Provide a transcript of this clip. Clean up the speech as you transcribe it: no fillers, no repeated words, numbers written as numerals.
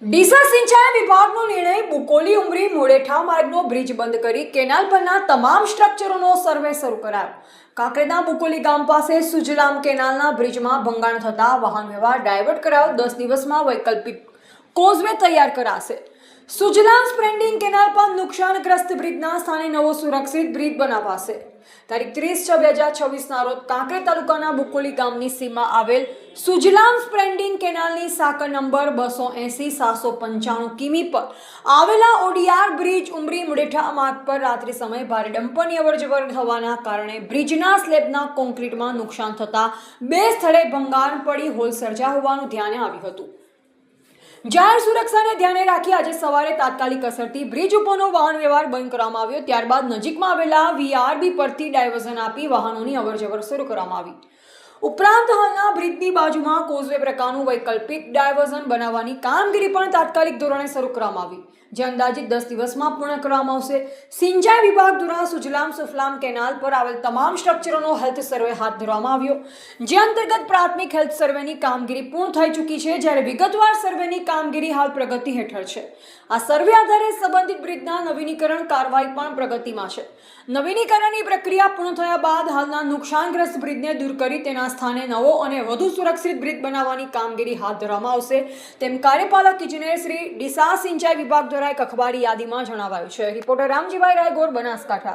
ડીસા સિંચાઈ વિભાગનો નિર્ણય બુકોલી ઉમરી મોડેઠા માર્ગનો બ્રિજ બંધ કરી કેનાલ પરના તમામ સ્ટ્રક્ચરોનો સર્વે શરૂ કરાયો। કાંકરેજના બુકોલી ગામ પાસે સુજલામ કેનાલના બ્રિજમાં ભંગાણ થતા વાહન વ્યવહાર ડાયવર્ટ કરાયો। 10 દિવસમાં વૈકલ્પિક કોઝવે તૈયાર કરાશે। સુજલામ સ્પ્રેન્ડિંગ કેનાલ પર નુકસાનગ્રસ્ત બ્રિજના સ્થાને નવો સુરક્ષિત બ્રિજ બનાવાશે। તારીખ 30/6/2026ના રોજ કાંકરેજ તાલુકાના બુકોલી ગામની સીમમાં આવેલ સુજલામ સ્પ્રેન્ડિંગ કેનાલની સાંકળ નંબર 280-795 કિમી પર આવેલા ઓડીઆર બ્રિજ ઉમરી મુડેઠા માર્ગ પર રાત્રિ સમયે ભારે ડમ્પરની અવરજવર થવાના કારણે બ્રિજના સ્લેબના કોન્ક્રીટમાં નુકસાન થતા બે સ્થળે ભંગાણ પડી હોલ સર્જા હોવાનું ધ્યાને આવ્યું હતું। જાહેર સુરક્ષાને ધ્યાને રાખી આજે સવારે તાત્કાલિક અસરથી બ્રિજ ઉપરનો વાહન વ્યવહાર બંધ કરવામાં આવ્યો। ત્યારબાદ નજીકમાં આવેલા વીઆરબી પરથી ડાયવર્ઝન આપી વાહનોની અવરજવર શરૂ કરવામાં આવી। ઉપરાંત હાલના બ્રિજની બાજુમાં કોઝવે પ્રકારનું વૈકલ્પિક ડાયવર્ઝન બનાવવાની કામગીરી પણ તાત્કાલિક ધોરણે શરૂ કરવામાં આવી, જે અંદાજિત 10 દિવસમાં પૂર્ણ કરવામાં આવશે। સિંચાઈ વિભાગ દ્વારા સુજલામ સુફલામ કેનાલ પર આવેલ તમામ સ્ટ્રક્ચરોનો હેલ્થ સર્વે હાથ ધરવામાં આવ્યો, જે અંતર્ગત પ્રાથમિક હેલ્થ સર્વેની કામગીરી પૂર્ણ થઈ ચૂકી છે, જ્યારે વિગતવાર સર્વેની કામગીરી હાલ પ્રગતિ હેઠળ છે। આ સર્વે આધારે સંબંધિત બ્રિજના નવીનીકરણ કાર્યવાહી પણ પ્રગતિમાં છે। નવીનીકરણની પ્રક્રિયા પૂર્ણ થયા બાદ હાલના નુકસાનગ્રસ્ત બ્રિજને દૂર કરી તેના સ્થાને નવો અને વધુ સુરક્ષિત બ્રિજ બનાવવાની કામગીરી હાથ ધરવામાં આવશે, તેમ કાર્યપાલક ઇજનેર શ્રી ડીસા સિંચાઈ વિભાગ દ્વારા એક અખબારી યાદીમાં જણાવાયું છે। રિપોર્ટર રામજીભાઈ રાયગોર, બનાસકાંઠા।